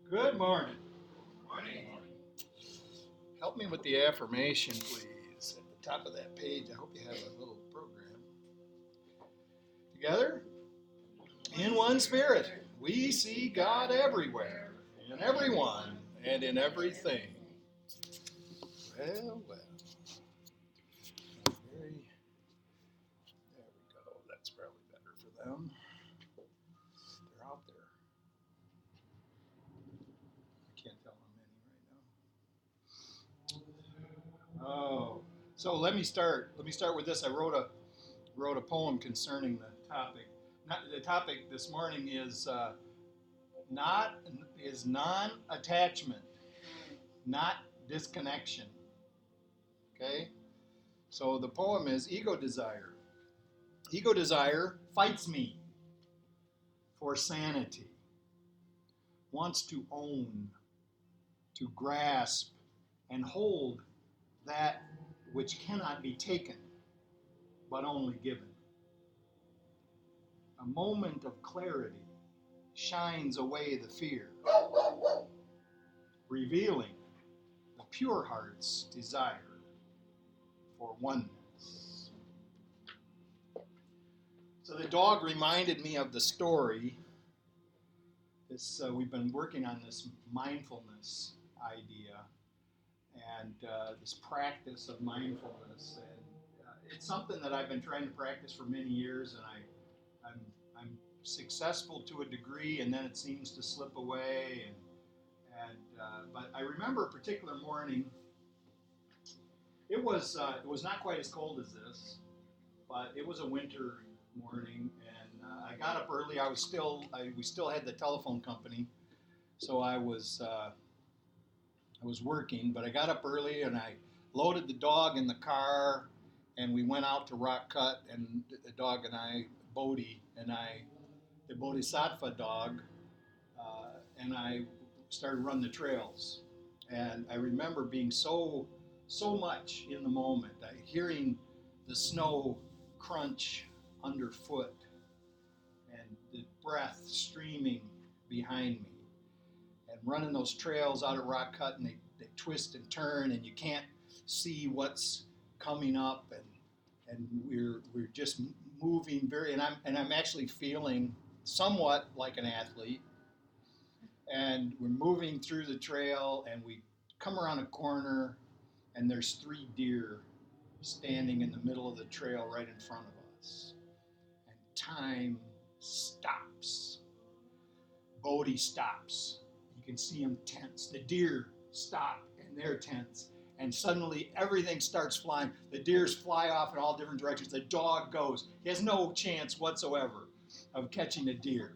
Good morning. Morning. Help me with the affirmation, please. At the top of that page, I hope you have a little program. Together, in one spirit, we see God everywhere, in everyone, and in everything. Well, well. Very. There we go. That's probably better for them. They're out there. I can't tell how many right now. Oh, so let me start. Let me start with this. I wrote a poem concerning the topic. The topic this morning is not is non-attachment, not disconnection. Okay, so the poem is ego desire. Ego desire fights me for sanity, wants to own, to grasp, and hold that which cannot be taken, but only given. A moment of clarity shines away the fear, revealing the pure heart's desire for oneness. So the dog reminded me of the story. We've been working on this mindfulness idea and this practice of mindfulness, and it's something that I've been trying to practice for many years, and I'm successful to a degree, and then it seems to slip away. But I remember a particular morning. It was not quite as cold as this, but it was a winter morning, and I got up early. We still had the telephone company, so I was working, but I got up early and I loaded the dog in the car, and we went out to Rock Cut, and the dog and I, Bodhi, the Bodhisattva dog, and I started running the trails. And I remember being so much in the moment, hearing the snow crunch underfoot and the breath streaming behind me, and running those trails out at Rock Cut, and they twist and turn, and you can't see what's coming up, and we're just moving I'm actually feeling somewhat like an athlete, and we're moving through the trail, and we come around a corner, and there's 3 deer standing in the middle of the trail right in front of us, and time stops. Bodhi stops. You can see him tense. The deer stop, and they're tense. And suddenly everything starts flying. The deers fly off in all different directions. The dog goes. He has no chance whatsoever of catching a deer.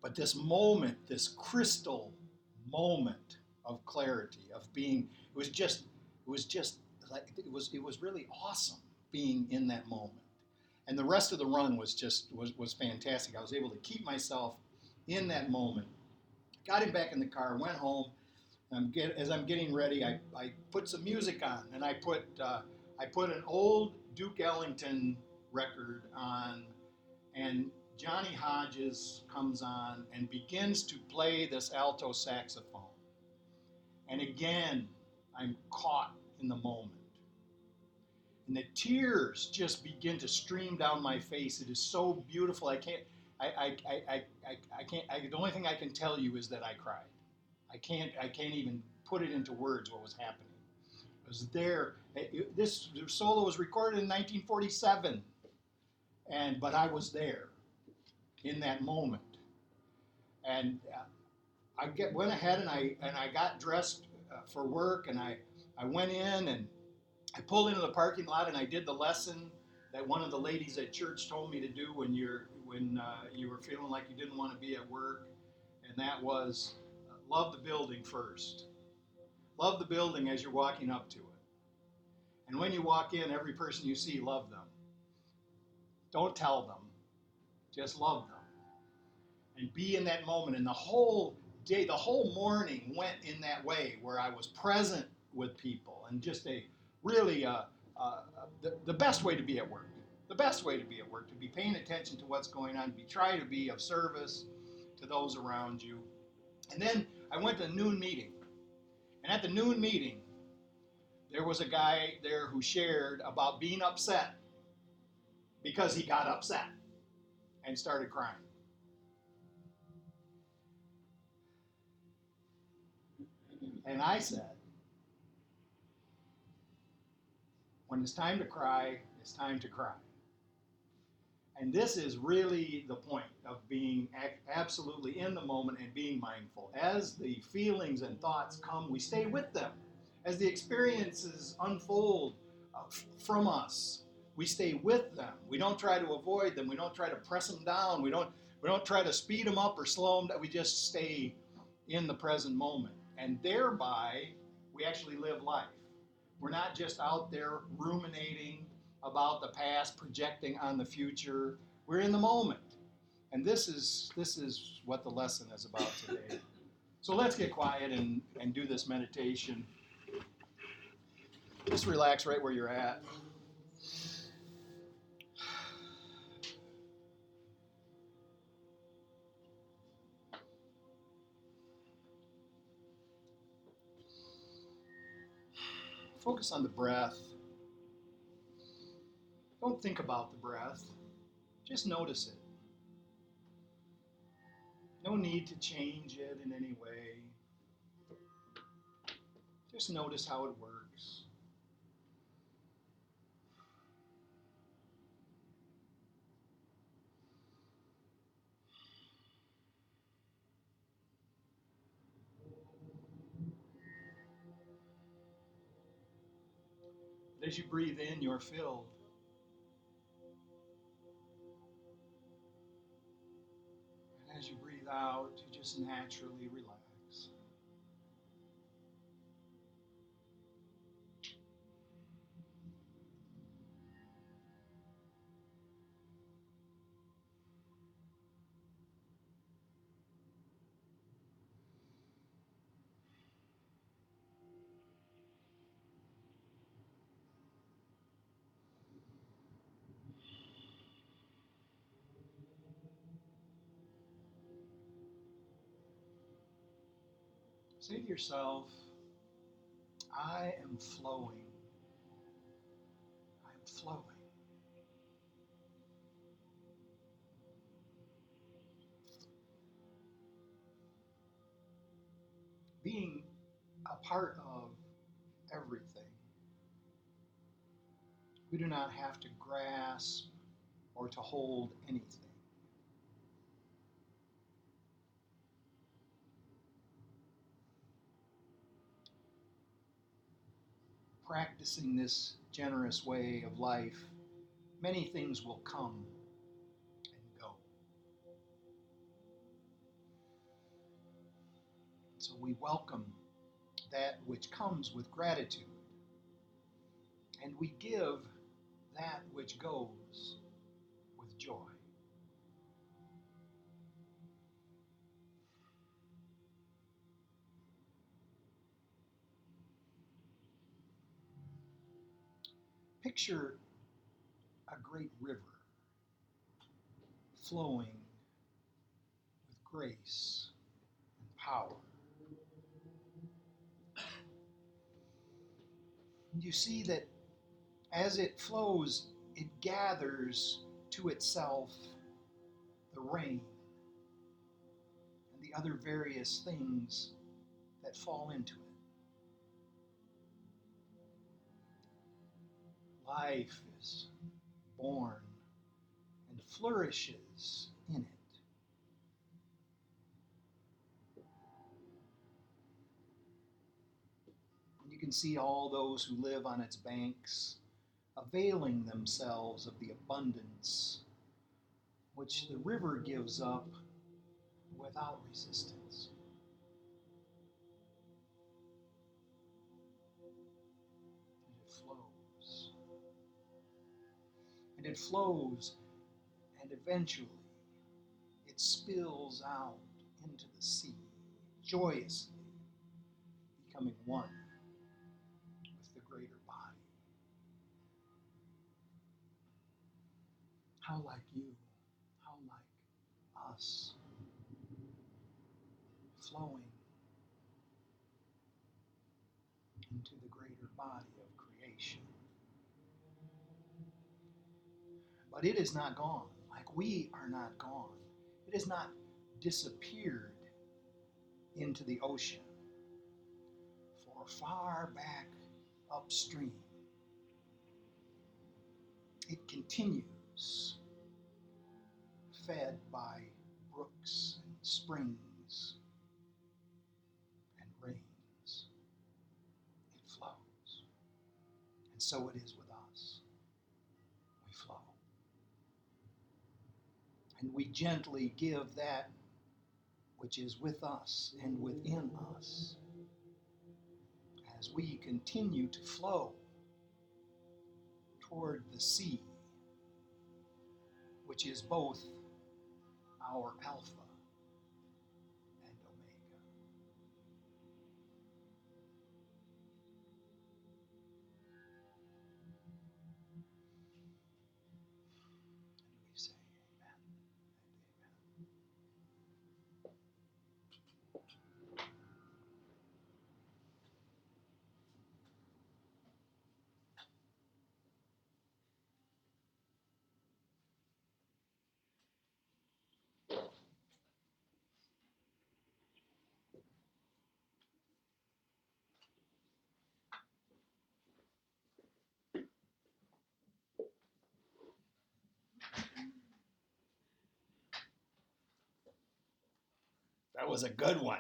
But this moment, this crystal moment of clarity, of being, it was really awesome being in that moment. And the rest of the run was fantastic. I was able to keep myself in that moment. Got him back in the car, went home. As I'm getting ready, I put some music on, and I put an old Duke Ellington record on, and Johnny Hodges comes on and begins to play this alto saxophone. And again, I'm caught in the moment. And the tears just begin to stream down my face. It is so beautiful. The only thing I can tell you is that I cried. I can't even put it into words what was happening. I was there. This solo was recorded in 1947, but I was there in that moment. And went ahead, and I got dressed for work, and I went in, and I pulled into the parking lot, and I did the lesson that one of the ladies at church told me to do when you were feeling like you didn't want to be at work, and that was love the building first. Love the building as you're walking up to it. And when you walk in, every person you see, love them. Don't tell them, just love them. And be in that moment. And the whole day, the whole morning went in that way, where I was present with people, and just the best way to be at work. The best way to be at work, to be paying attention to what's going on, try to be of service to those around you. And then I went to a noon meeting. And at the noon meeting, there was a guy there who shared about being upset because he got upset and started crying. And I said, when it's time to cry, it's time to cry. And this is really the point of being absolutely in the moment and being mindful. As the feelings and thoughts come, we stay with them. As the experiences unfold from us, we stay with them. We don't try to avoid them. We don't try to press them down. We don't try to speed them up or slow them down. We just stay in the present moment. And thereby, we actually live life. We're not just out there ruminating about the past, projecting on the future. We're in the moment. And this is what the lesson is about today. So let's get quiet and do this meditation. Just relax right where you're at. Focus on the breath. Don't think about the breath. Just notice it. No need to change it in any way. Just notice how it works. But as you breathe in, you're filled. And as you breathe out, you just naturally relax. Say to yourself, I am flowing. I'm flowing. Being a part of everything. We do not have to grasp or to hold anything. Practicing this generous way of life, many things will come and go. So we welcome that which comes with gratitude, and we give that which goes with joy. Picture a great river flowing with grace and power. And you see that as it flows, it gathers to itself the rain and the other various things that fall into it. Life is born and flourishes in it. And you can see all those who live on its banks availing themselves of the abundance which the river gives up without resistance. And it flows. And it flows, and eventually it spills out into the sea, joyously becoming one with the greater body. How like you, how like us, flowing into the greater body of creation. But it is not gone, like we are not gone. It has not disappeared into the ocean. For far back upstream, it continues, fed by brooks and springs and rains. It flows. And so it is with us. We flow. And we gently give that which is with us and within us as we continue to flow toward the sea, which is both our Alpha and Omega. And we say amen and amen. That was a good one.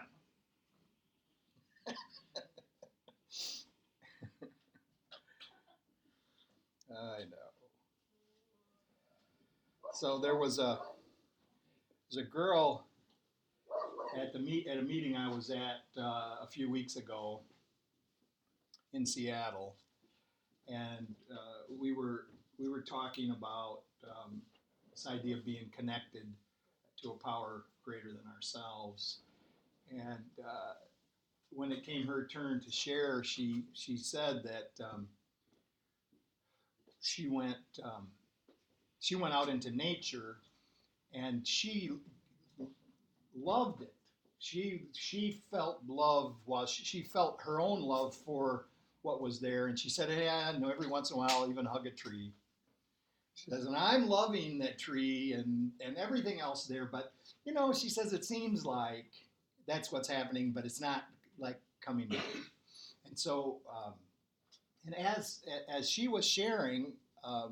I know. So there was a girl at a meeting I was at a few weeks ago in Seattle, and we were talking about this idea of being connected to a power greater than ourselves. And when it came her turn to share, she said that she went out into nature, and she loved it. She felt love while she felt her own love for what was there, and she said, "Hey, I know every once in a while I'll even hug a tree." She says, "And I'm loving that tree and everything else there, but she says it seems like that's what's happening, but it's not like coming to me." And so, and as she was sharing, I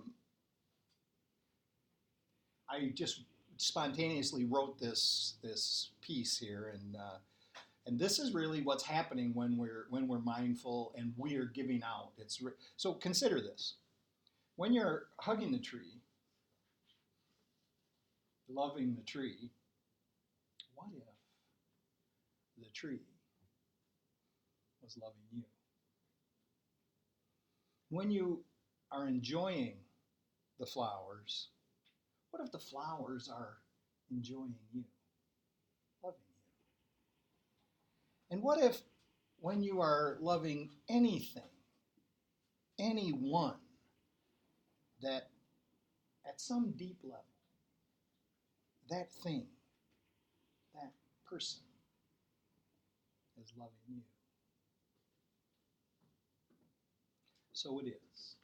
just spontaneously wrote this piece here, and this is really what's happening when we're mindful and we are giving out. So consider this: when you're hugging the tree, loving the tree, what if the tree was loving you? When you are enjoying the flowers, what if the flowers are enjoying you, loving you? And what if when you are loving anything, anyone, that at some deep level, that thing, that person is loving you? So it is.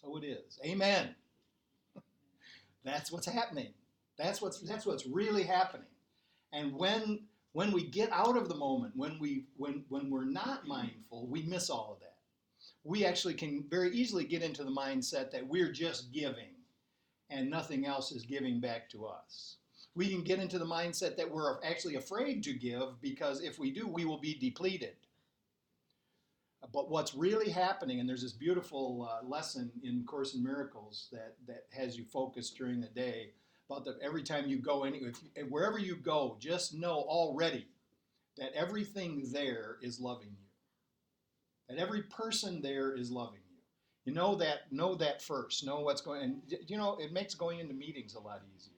So it is. Amen. That's what's happening. That's what's really happening. And when we get out of the moment, when we're not mindful, we miss all of that. We actually can very easily get into the mindset that we're just giving and nothing else is giving back to us. We can get into the mindset that we're actually afraid to give because if we do, we will be depleted. But what's really happening, and there's this beautiful lesson in Course in Miracles that has you focused during the day about that every time you go wherever you go, just know already that everything there is loving you. That every person there is loving you. You know that first. Know what's going, and it makes going into meetings a lot easier.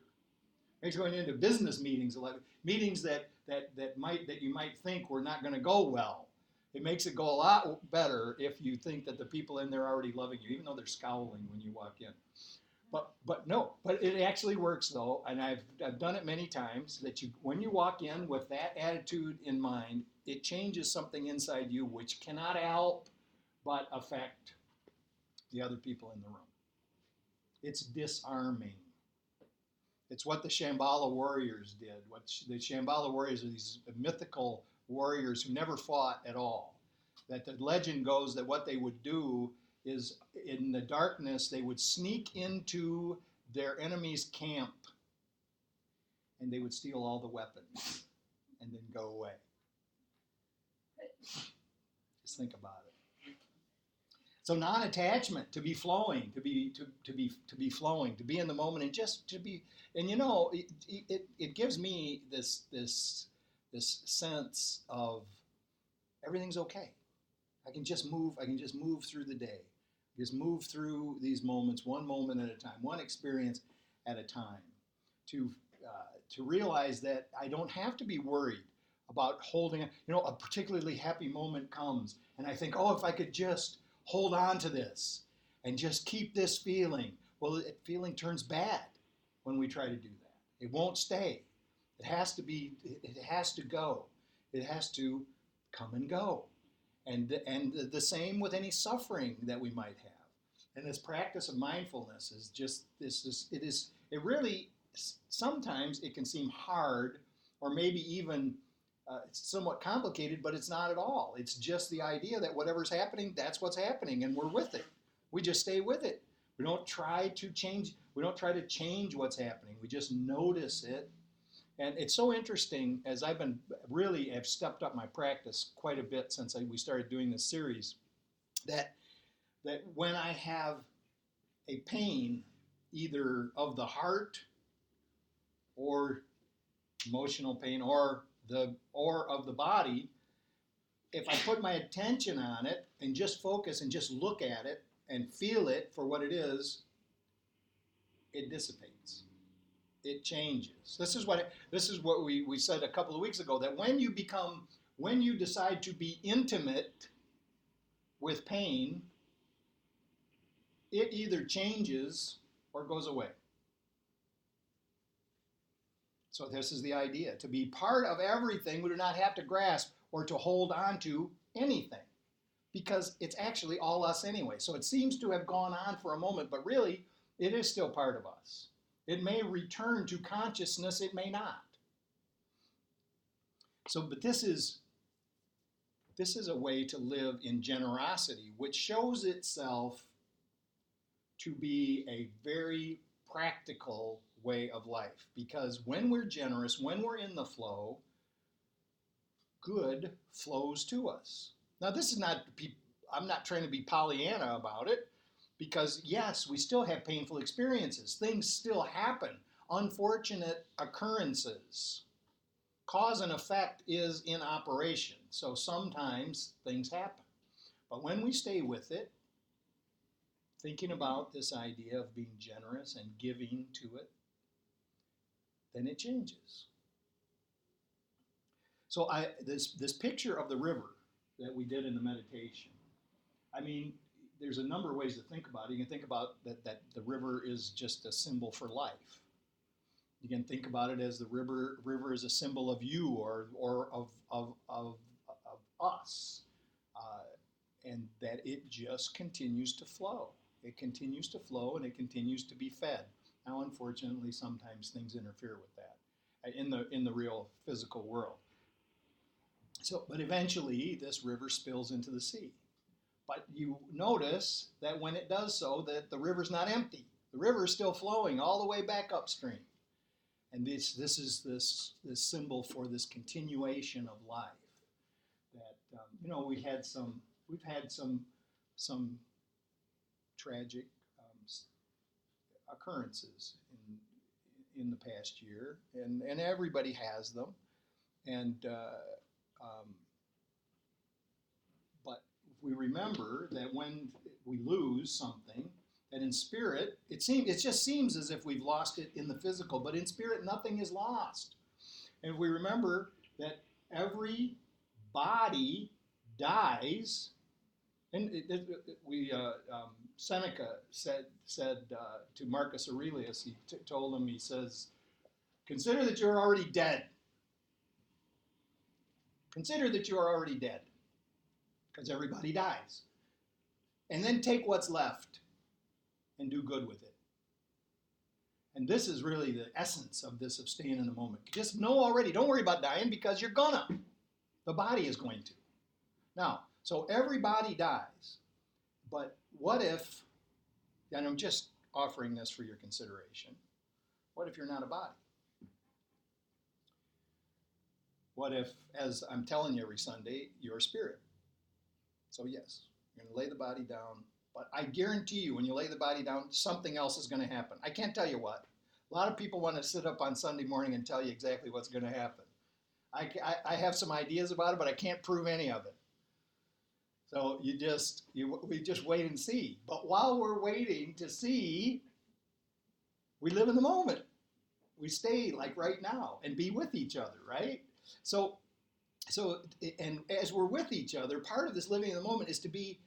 It makes going into business meetings a lot, meetings that you might think were not going to go well. It makes it go a lot better if you think that the people in there are already loving you, even though they're scowling when you walk in. But no, but it actually works though, and I've done it many times. That you, when you walk in with that attitude in mind, it changes something inside you, which cannot help but affect the other people in the room. It's disarming. It's what the Shambhala warriors did. What the Shambhala warriors are these mythical warriors who never fought at all. That the legend goes that what they would do is in the darkness they would sneak into their enemy's camp and they would steal all the weapons and then go away. Just think about it. So non-attachment, to be flowing, to be flowing, to be in the moment, and just to be, and it gives me this sense of everything's okay. I can just move through the day, just move through these moments, one moment at a time, one experience at a time, to realize that I don't have to be worried about holding. A particularly happy moment comes, and I think, oh, if I could just hold on to this and just keep this feeling. Well, the feeling turns bad when we try to do that. It won't stay. It has to go. It has to come and go. And the same with any suffering that we might have. And this practice of mindfulness is just it really, sometimes it can seem hard or maybe even it's somewhat complicated, but it's not at all. It's just the idea that whatever's happening, that's what's happening, and we're with it. We just stay with it. We don't try to change what's happening. We just notice it. And it's so interesting, as I've stepped up my practice quite a bit since we started doing this series, that when I have a pain, either of the heart or emotional pain or of the body, if I put my attention on it and just focus and just look at it and feel it for what it is, it dissipates. It changes. This is what we said a couple of weeks ago, that when you decide to be intimate with pain, it either changes or goes away. So this is the idea. To be part of everything, we do not have to grasp or to hold on to anything, because it's actually all us anyway. So it seems to have gone on for a moment, but really, it is still part of us. It may return to consciousness, it may not. So, but this is a way to live in generosity, which shows itself to be a very practical way of life. Because when we're generous, when we're in the flow, good flows to us. Now, I'm not trying to be Pollyanna about it, because yes, we still have painful experiences. Things still happen. Unfortunate occurrences. Cause and effect is in operation. So sometimes things happen. But when we stay with it, thinking about this idea of being generous and giving to it, then it changes. So this picture of the river that we did in the meditation, I mean, there's a number of ways to think about it. You can think about that the river is just a symbol for life. You can think about it as the river is a symbol of you or of us, and that it just continues to flow. It continues to flow and it continues to be fed. Now, unfortunately, sometimes things interfere with that in the real physical world. So, but eventually, this river spills into the sea. But you notice that when it does so, that the river's not empty. The river is still flowing all the way back upstream. And this is this symbol for this continuation of life. That we've had some tragic occurrences in the past year, and everybody has them. And but we remember that when we lose something, that in spirit, it just seems as if we've lost it in the physical, but in spirit, nothing is lost. And we remember that every body dies, and Seneca said to Marcus Aurelius, he told him, he says, consider that you're already dead. Consider that you are already dead, because everybody dies. And then take what's left and do good with it. And this is really the essence of this, of staying in the moment. Just know already, don't worry about dying, because you're gonna. The body is going to. Now, so everybody dies. But what if, and I'm just offering this for your consideration, what if you're not a body? What if, as I'm telling you every Sunday, you're a spirit? So yes, you're going to lay the body down, but I guarantee you when you lay the body down, something else is going to happen. I can't tell you what. A lot of people want to sit up on Sunday morning and tell you exactly what's going to happen. I have some ideas about it, but I can't prove any of it. So we just wait and see. But while we're waiting to see, we live in the moment. We stay like right now and be with each other, right? So, and as we're with each other, part of this living in the moment is to be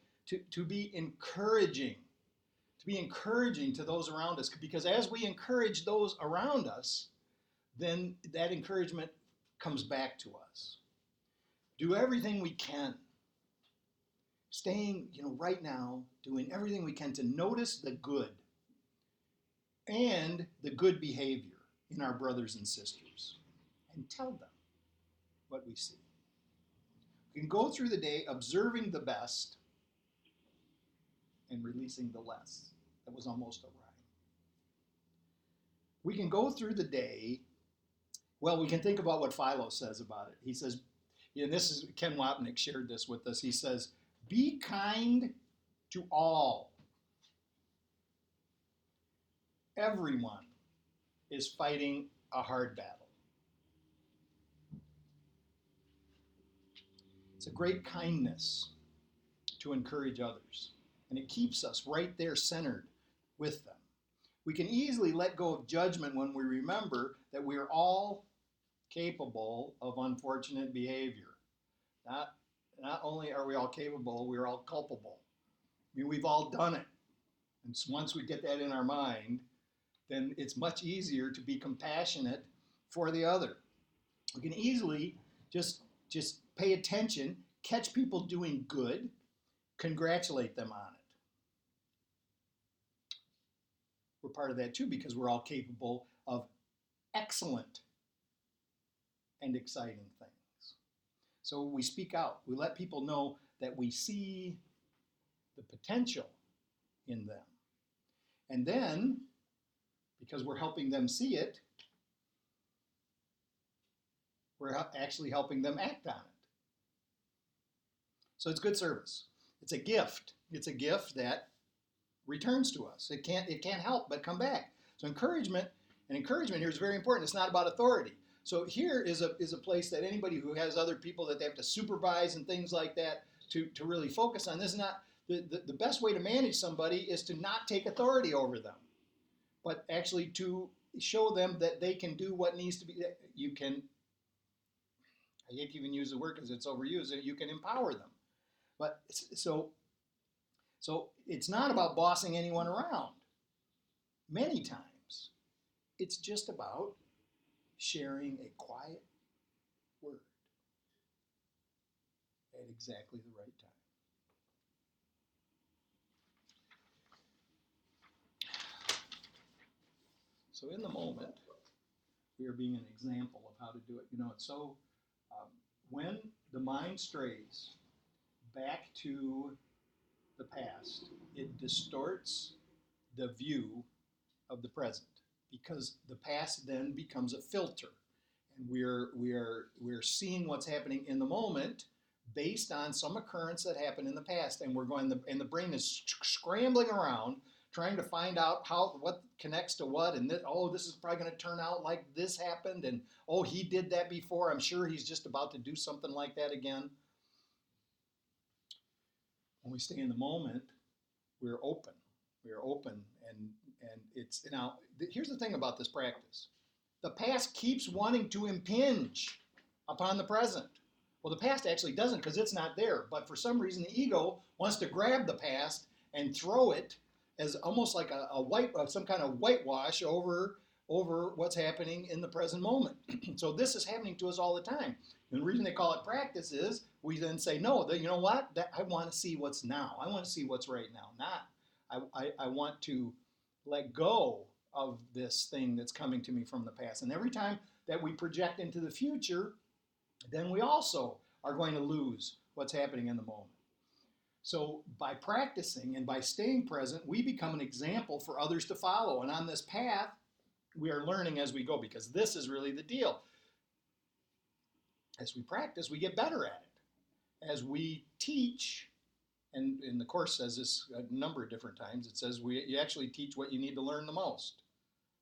encouraging, to those around us. Because as we encourage those around us, then that encouragement comes back to us. Do everything we can. Staying, right now, doing everything we can to notice the good and the good behavior in our brothers and sisters, and tell them what we see. We can go through the day observing the best and releasing the less. That was almost a rhyme. We can go through the day, well, we can think about what Philo says about it. He says, and this is, Ken Wapnick shared this with us, he says, be kind to all. Everyone is fighting a hard battle. It's a great kindness to encourage others, and it keeps us right there centered with them. We can easily let go of judgment when we remember that we are all capable of unfortunate behavior. Not only are we all capable, we're all culpable. I mean, we've all done it. And so once we get that in our mind, then it's much easier to be compassionate for the other. We can easily just pay attention, catch people doing good, congratulate them on it. We're part of that too, because we're all capable of excellent and exciting things. So we speak out. We let people know that we see the potential in them. And then, because we're helping them see it, we're actually helping them act on it. So it's good service. It's a gift. It's a gift that returns to us. It can't help but come back. So encouragement here is very important. It's not about authority. So here is a place that anybody who has other people that they have to supervise and things like that to really focus on. This is not the best way to manage somebody is to not take authority over them, but actually to show them that they can do what needs to be. You can, I hate to even use the word because it's overused, you can empower them. But so it's not about bossing anyone around. Many times, it's just about sharing a quiet word at exactly the right time. So in the moment, we are being an example of how to do it. It's so, when the mind strays back to the past, it distorts the view of the present, because the past then becomes a filter, and we're seeing what's happening in the moment based on some occurrence that happened in the past, and and the brain is scrambling around trying to find out what connects to what, and this is probably going to turn out like this happened, and he did that before. I'm sure he's just about to do something like that again. When we stay in the moment, we're open. We are open, and it's now. Here's the thing about this practice: the past keeps wanting to impinge upon the present. Well, the past actually doesn't, because it's not there. But for some reason, the ego wants to grab the past and throw it as almost like a white, some kind of whitewash over what's happening in the present moment. So this is happening to us all the time. And the reason they call it practice is we then say, no, you know what? I want to see what's now. I want to see what's right now. Not, I want to let go of this thing that's coming to me from the past. And every time that we project into the future, then we also are going to lose what's happening in the moment. So by practicing and by staying present, we become an example for others to follow. And on this path, we are learning as we go, because this is really the deal. As we practice, we get better at it. As we teach, and the course says this a number of different times, it says you actually teach what you need to learn the most.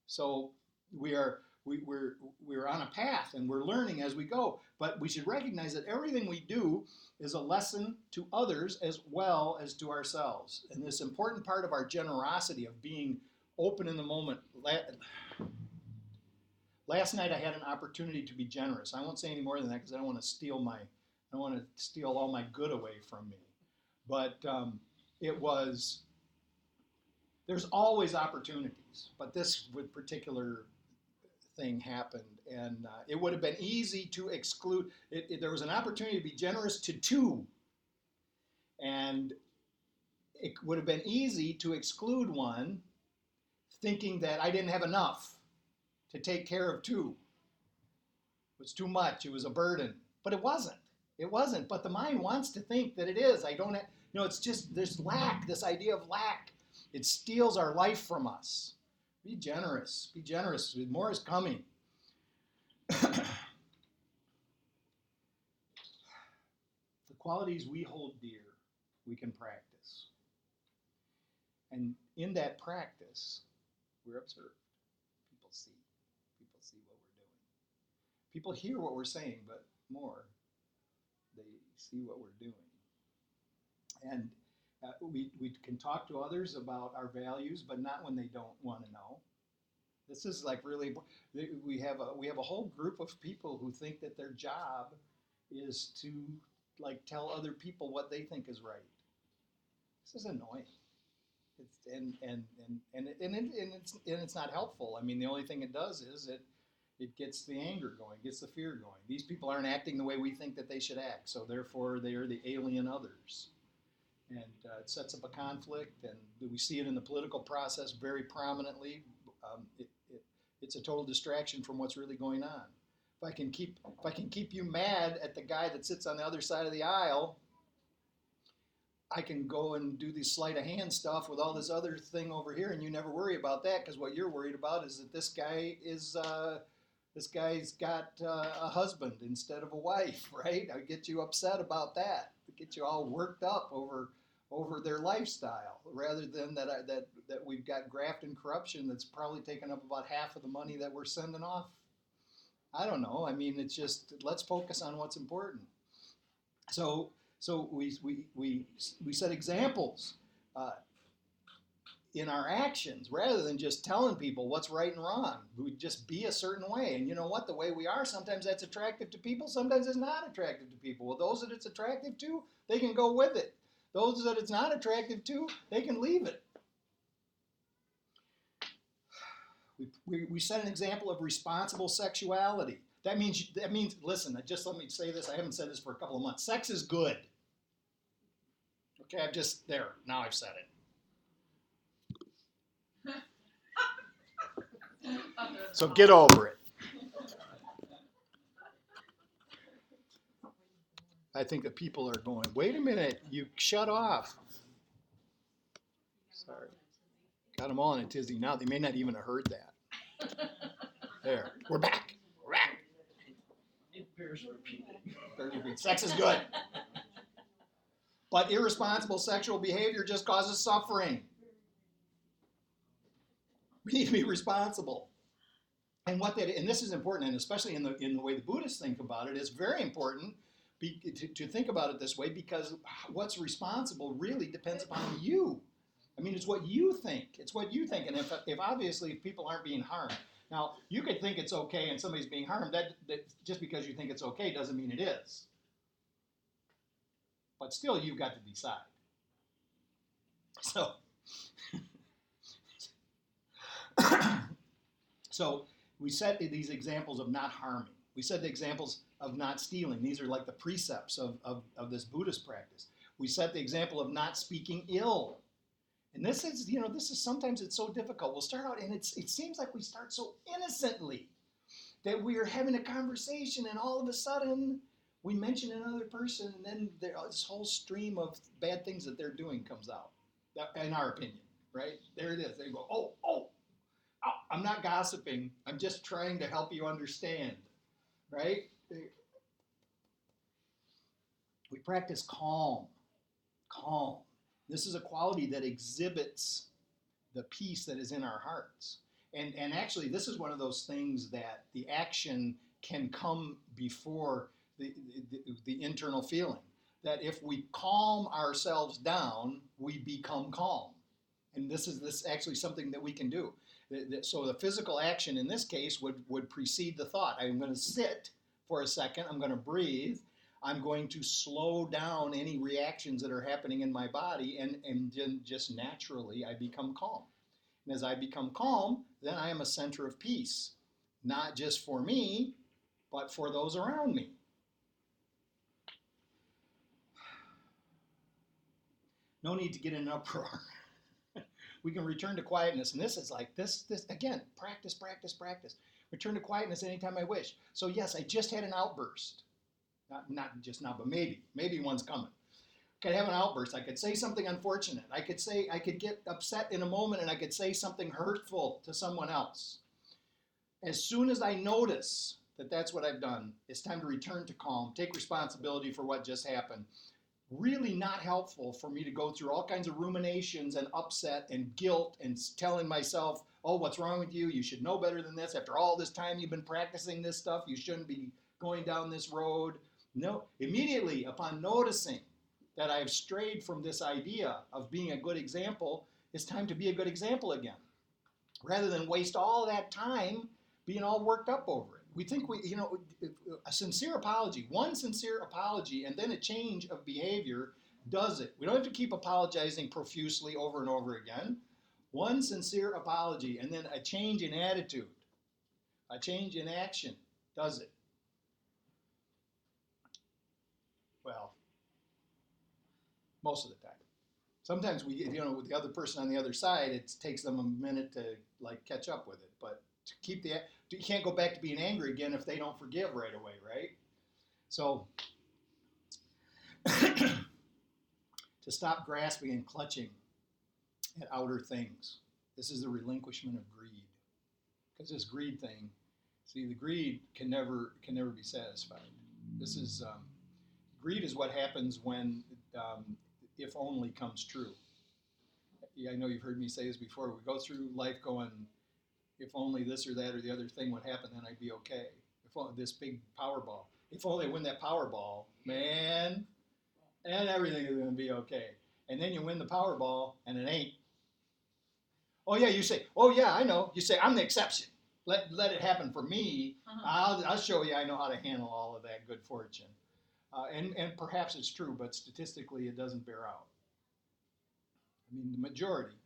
So we're on a path and we're learning as we go, but we should recognize that everything we do is a lesson to others as well as to ourselves. And this important part of our generosity, of being open in the moment. Last night I had an opportunity to be generous. I won't say any more than that because I don't want to steal all my good away from me. But there's always opportunities, but this particular thing happened, and it would have been easy to exclude. There was an opportunity to be generous to two, and it would have been easy to exclude one, thinking that I didn't have enough to take care of two. It was too much. It was a burden, but it wasn't. It wasn't. But the mind wants to think that it is. I don't have, it's just there's lack. This idea of lack, it steals our life from us. Be generous. Be generous. More is coming. The qualities we hold dear, we can practice. And in that practice, we're observed. People see. People see what we're doing. People hear what we're saying, but more, they see what we're doing. And we can talk to others about our values, but not when they don't want to know. This is like really, we have a whole group of people who think that their job is to like tell other people what they think is right. This is annoying. It's not helpful. I mean, the only thing it does is it gets the anger going, gets the fear going. These people aren't acting the way we think that they should act, so therefore they are the alien others. And it sets up a conflict, and we see it in the political process very prominently. It's a total distraction from what's really going on. If I can keep you mad at the guy that sits on the other side of the aisle, I can go and do the sleight of hand stuff with all this other thing over here, and you never worry about that, because what you're worried about is that this guy's got a husband instead of a wife, right? I get you upset about that. I get you all worked up over their lifestyle, rather than that we've got graft and corruption that's probably taken up about half of the money that we're sending off. I don't know. I mean, it's just, let's focus on what's important. So we set examples in our actions, rather than just telling people what's right and wrong. We just be a certain way. And you know what? The way we are, sometimes that's attractive to people, sometimes it's not attractive to people. Well, those that it's attractive to, they can go with it. Those that it's not attractive to, they can leave it. We set an example of responsible sexuality. That means, listen, just let me say this. I haven't said this for a couple of months. Sex is good. Okay, now I've said it. So get over it. I think that people are going, wait a minute, you shut off. Sorry. Got them all in a tizzy now. They may not even have heard that. There, we're back. We're back. It bears repeating. Sex is good. But irresponsible sexual behavior just causes suffering. We need to be responsible. And this is important, and especially in the way the Buddhists think about it, it's very important to think about it this way, because what's responsible really depends upon you. I mean, it's what you think. It's what you think. And if obviously people aren't being harmed. Now, you could think it's okay and somebody's being harmed. That just because you think it's okay doesn't mean it is. But still, you've got to decide. So, So we set these examples of not harming. We set the examples of not stealing. These are like the precepts of this Buddhist practice. We set the example of not speaking ill. And this is, sometimes it's so difficult. We'll start out, and it seems like we start so innocently that we are having a conversation, and all of a sudden we mention another person, and then this whole stream of bad things that they're doing comes out, in our opinion, right? There it is. They go, oh, I'm not gossiping. I'm just trying to help you understand, right? We practice calm. This is a quality that exhibits the peace that is in our hearts. And actually, this is one of those things that the action can come before the internal feeling. That if we calm ourselves down, we become calm. And this is actually something that we can do. So the physical action in this case would precede the thought. I'm going to sit for a second. I'm going to breathe. I'm going to slow down any reactions that are happening in my body, and then just naturally I become calm. And as I become calm, then I am a center of peace, not just for me, but for those around me. No need to get in an uproar. We can return to quietness, and this is like this again, practice. Return to quietness anytime I wish. So yes, I just had an outburst. Not just now, but maybe one's coming. I could have an outburst. I could say something unfortunate. I could get upset in a moment, and I could say something hurtful to someone else. As soon as I notice that that's what I've done, it's time to return to calm, take responsibility for what just happened. Really not helpful for me to go through all kinds of ruminations and upset and guilt and telling myself, oh, what's wrong with you? You should know better than this. After all this time you've been practicing this stuff, you shouldn't be going down this road. No, immediately upon noticing that I've strayed from this idea of being a good example, it's time to be a good example again. Rather than waste all that time being all worked up over it. We think a sincere apology, one sincere apology, and then a change of behavior does it. We don't have to keep apologizing profusely over and over again. One sincere apology, and then a change in attitude, a change in action does it. Well, most of the time. Sometimes with the other person on the other side, it takes them a minute to catch up with it. But you can't go back to being angry again if they don't forgive right away, right? So to stop grasping and clutching at outer things. This is the relinquishment of greed. Because this greed thing, the greed can never be satisfied. This is greed is what happens when if only comes true. I know you've heard me say this before. We go through life going, if only this or that or the other thing would happen, then I'd be okay. If only this big Powerball. If only I win that Powerball, man, and everything is going to be okay. And then you win the Powerball, and it ain't. Oh yeah, you say, oh yeah, I know. You say, I'm the exception. Let it happen for me. I'll show you I know how to handle all of that good fortune. And perhaps it's true, but statistically it doesn't bear out. I mean, the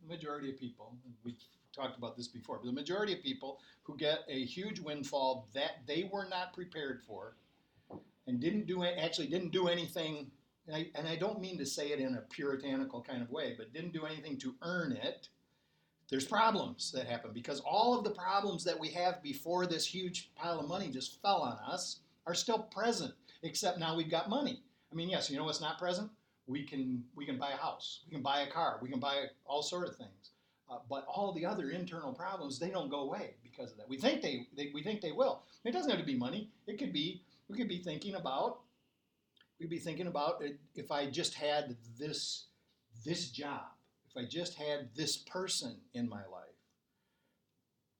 majority of people, we've talked about this before, but the majority of people who get a huge windfall that they were not prepared for and didn't do anything, and I don't mean to say it in a puritanical kind of way, but didn't do anything to earn it, there's problems that happen because all of the problems that we have before this huge pile of money just fell on us are still present, except now we've got money. I mean, yes, you know what's not present? We can buy a house, we can buy a car, we can buy all sorts of things. But all the other internal problems, they don't go away because of that. We think they will. It doesn't have to be money. We could be thinking about if I just had this job, if I just had this person in my life.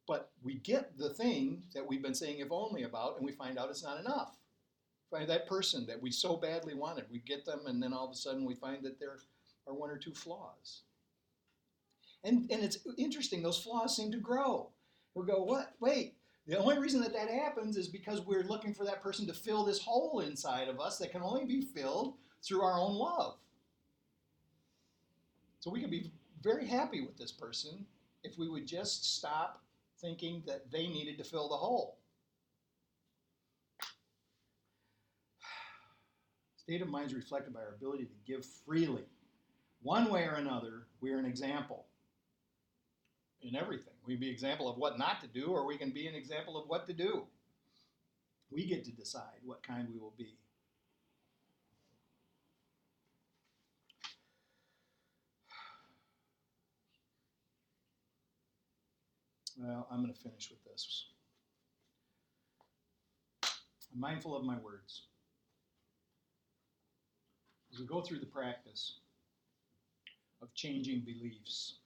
But we get the thing that we've been saying if only about, and we find out it's not enough. Find that person that we so badly wanted. We get them, and then all of a sudden we find that there are one or two flaws. And it's interesting, those flaws seem to grow. We'll go, what? Wait, the only reason that happens is because we're looking for that person to fill this hole inside of us that can only be filled through our own love. So we could be very happy with this person if we would just stop thinking that they needed to fill the hole. State of mind is reflected by our ability to give freely. One way or another, we're an example in everything. We can be an example of what not to do, or we can be an example of what to do. We get to decide what kind we will be. Well, I'm going to finish with this. I'm mindful of my words. As we go through the practice of changing beliefs,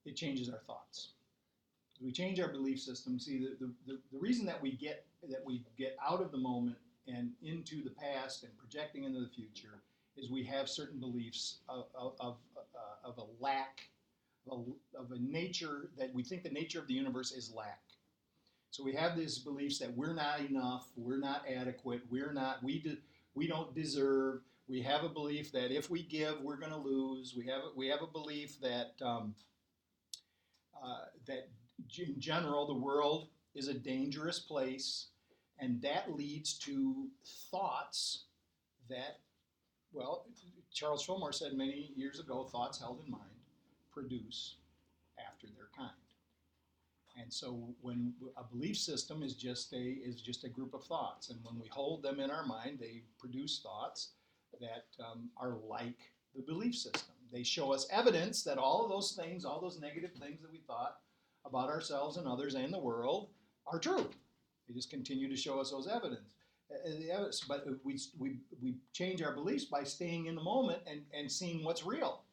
it changes our thoughts. As we change our belief system, see, the reason that we get out of the moment and into the past and projecting into the future is we have certain beliefs of a lack, of a nature that we think the nature of the universe is lack. So we have these beliefs that we're not enough, we're not adequate, we don't deserve. We have a belief that if we give, we're going to lose. We have a belief that that in general the world is a dangerous place, and that leads to thoughts that, well, Charles Fillmore said many years ago, thoughts held in mind produce after their kind. And so when a belief system is just a group of thoughts, and when we hold them in our mind, they produce thoughts that are like the belief system. They show us evidence that all of those things, all those negative things that we thought about ourselves and others and the world are true. They just continue to show us those evidence. But we change our beliefs by staying in the moment and seeing what's real.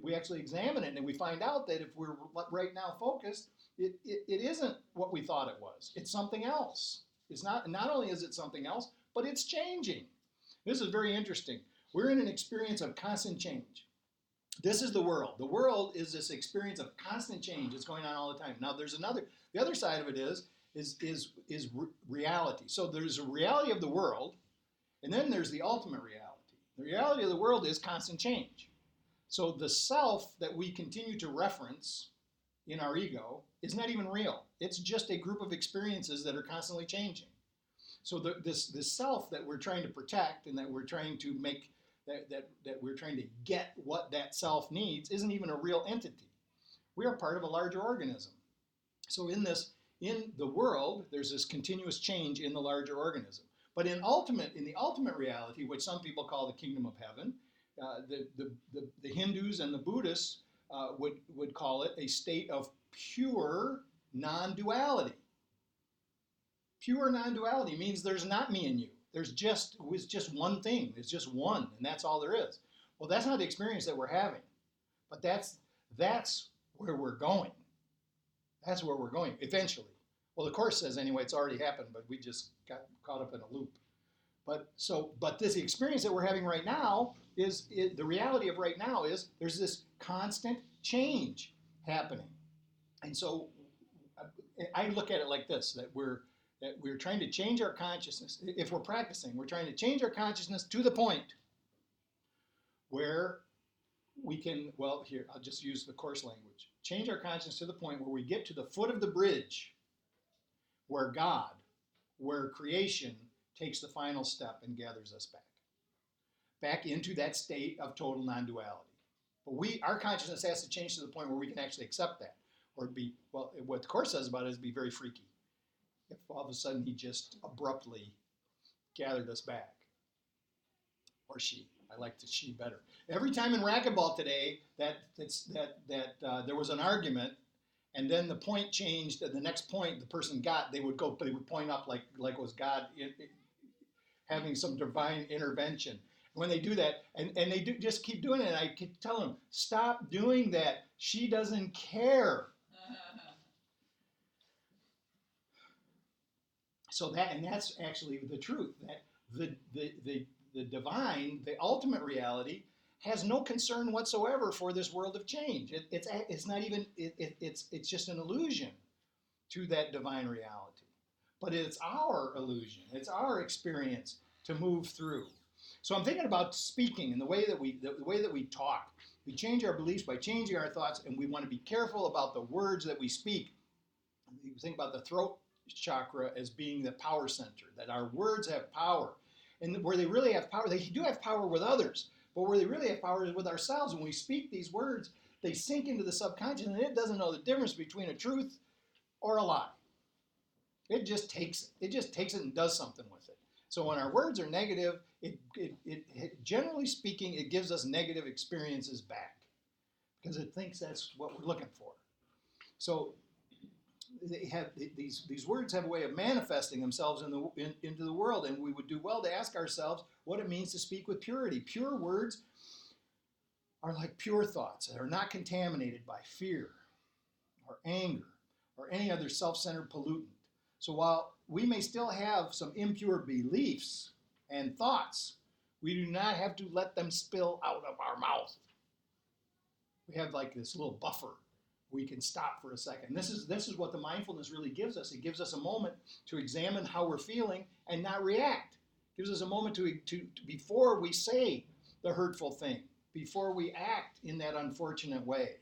We actually examine it, and we find out that if we're right now focused, it isn't what we thought it was. It's something else. It's not only is it something else, but it's changing. This is very interesting. We're in an experience of constant change. This is the world. The world is this experience of constant change. It's going on all the time. Now there's the other side of it is reality. So there's a reality of the world, and then there's the ultimate reality. The reality of the world is constant change. So the self that we continue to reference in our ego is not even real. It's just a group of experiences that are constantly changing. So this self that we're trying to protect and that we're trying to make, that we're trying to get what that self needs isn't even a real entity. We are part of a larger organism. So in the world, there's this continuous change in the larger organism. But in the ultimate reality, which some people call the kingdom of heaven, the Hindus and the Buddhists would call it a state of pure non-duality. Pure non-duality means there's not me and you. It's just one thing. It's just one, and that's all there is. Well, that's not the experience that we're having, but that's where we're going. That's where we're going eventually. Well, the Course says anyway, it's already happened, but we just got caught up in a loop. But this experience that we're having right now is the reality of right now is there's this constant change happening. And so I look at it like this, that we're trying to change our consciousness. If we're practicing, we're trying to change our consciousness to the point where we can, well, here, I'll just use the Course language. Change our consciousness to the point where we get to the foot of the bridge where God, where creation takes the final step and gathers us back into that state of total non-duality. But our consciousness has to change to the point where we can actually accept that. Or what the Course says about it is be very freaky. If all of a sudden he just abruptly gathered us back. Or she. I like the she better. Every time in racquetball today that there was an argument, and then the point changed, and the next point the person got, they would point up like it was God having some divine intervention. When they do that, and they just keep doing it, and I keep telling them, stop doing that. She doesn't care. So that's actually the truth, that the divine, the ultimate reality, has no concern whatsoever for this world of change. It's not even, it's just an illusion to that divine reality. But it's our illusion, it's our experience to move through. So I'm thinking about speaking and the way that we talk. We change our beliefs by changing our thoughts, and we want to be careful about the words that we speak. You think about the throat chakra as being the power center, that our words have power. And where they really have power, they do have power with others, but where they really have power is with ourselves. When we speak these words, they sink into the subconscious, and it doesn't know the difference between a truth or a lie. It just takes it. It just takes it and does something with it. So when our words are negative, generally speaking, it gives us negative experiences back because it thinks that's what we're looking for. So these words have a way of manifesting themselves into the world, and we would do well to ask ourselves what it means to speak with purity. Pure words are like pure thoughts that are not contaminated by fear or anger or any other self-centered pollutant. So while we may still have some impure beliefs and thoughts, we do not have to let them spill out of our mouth. We have like this little buffer. We can stop for a second. This is what the mindfulness really gives us. It gives us a moment to examine how we're feeling and not react. It gives us a moment to before we say the hurtful thing, before we act in that unfortunate way.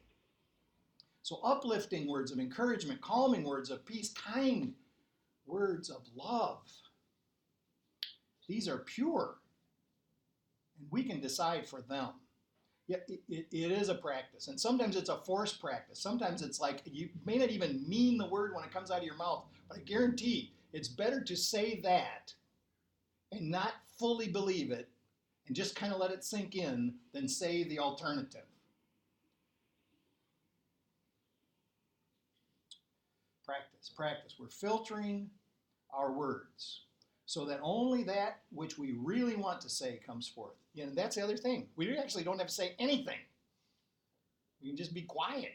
So uplifting words of encouragement, calming words of peace, kind words of love. These are pure, and we can decide for them. Yet it is a practice, and sometimes it's a forced practice. Sometimes it's like you may not even mean the word when it comes out of your mouth, but I guarantee it's better to say that and not fully believe it and just kind of let it sink in than say the alternative. Practice. We're filtering our words so that only that which we really want to say comes forth. And that's the other thing. We actually don't have to say anything. We can just be quiet.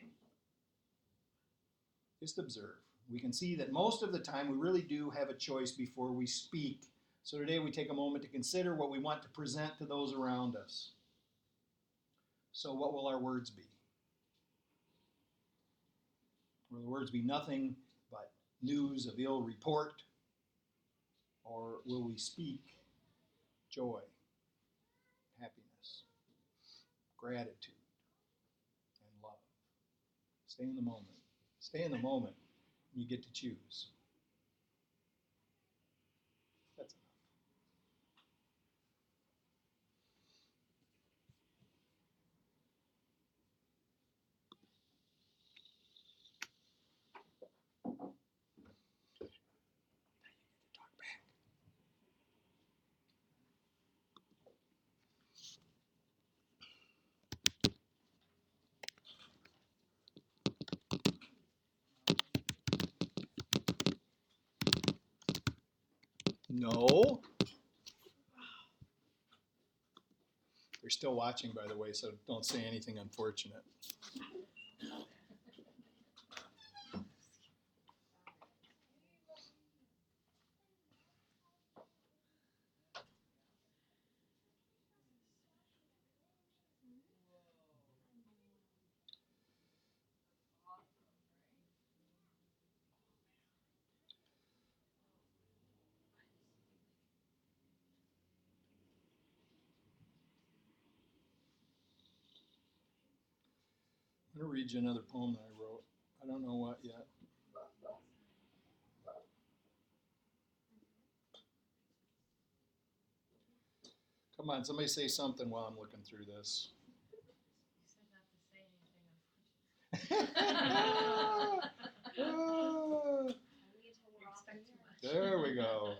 Just observe. We can see that most of the time we really do have a choice before we speak. So today we take a moment to consider what we want to present to those around us. So what will our words be? Will the words be nothing but news of ill report? Or will we speak joy, happiness, gratitude, and love? Stay in the moment. Stay in the moment, and you get to choose. That's enough. Talk back. No. They're still watching, by the way, so don't say anything unfortunate. I'm going to read you another poem that I wrote. I don't know what yet. Come on, somebody say something while I'm looking through this. You said not to say anything. There we go.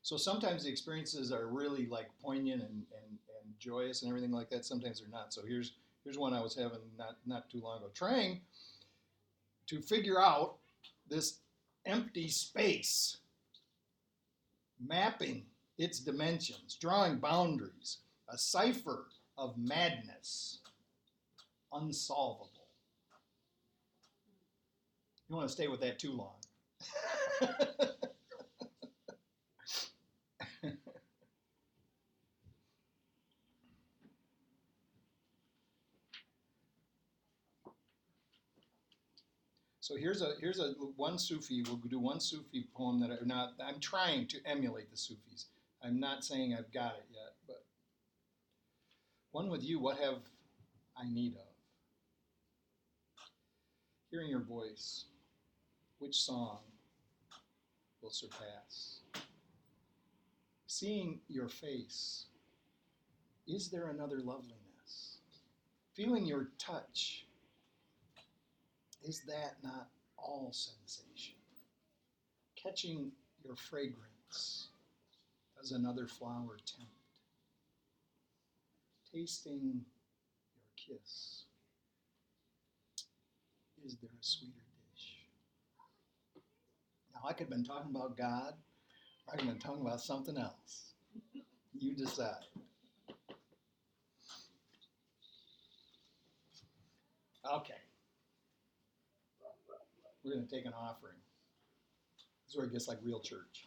So sometimes the experiences are really like poignant and joyous and everything like that. Sometimes they're not. So here's one I was having not too long ago. Trying to figure out this empty space, mapping its dimensions, drawing boundaries, a cipher of madness, unsolvable. You want to stay with that too long. So here's a one Sufi. We'll do one Sufi poem that I'm trying to emulate the Sufis. I'm not saying I've got it yet, but one with you. What have I need of? Hearing your voice, which song will surpass? Seeing your face, is there another loveliness? Feeling your touch, is that not all sensation? Catching your fragrance, does another flower tempt? Tasting your kiss, is there a sweeter dish? Now I could have been talking about God, or I could have been talking about something else. You decide. Okay. We're going to take an offering. This is where it gets like real church.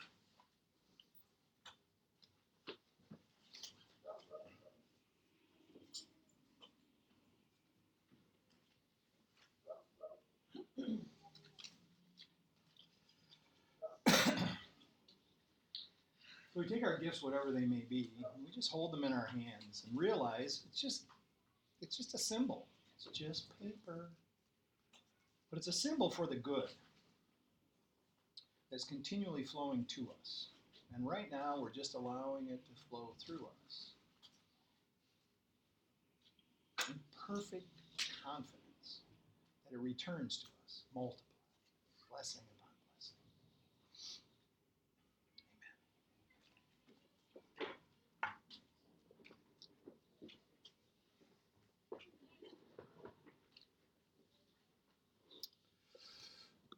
So we take our gifts, whatever they may be, and we just hold them in our hands and realize it's just a symbol. It's just paper. But it's a symbol for the good that's continually flowing to us. And right now, we're just allowing it to flow through us in perfect confidence that it returns to us, multiplied, blessing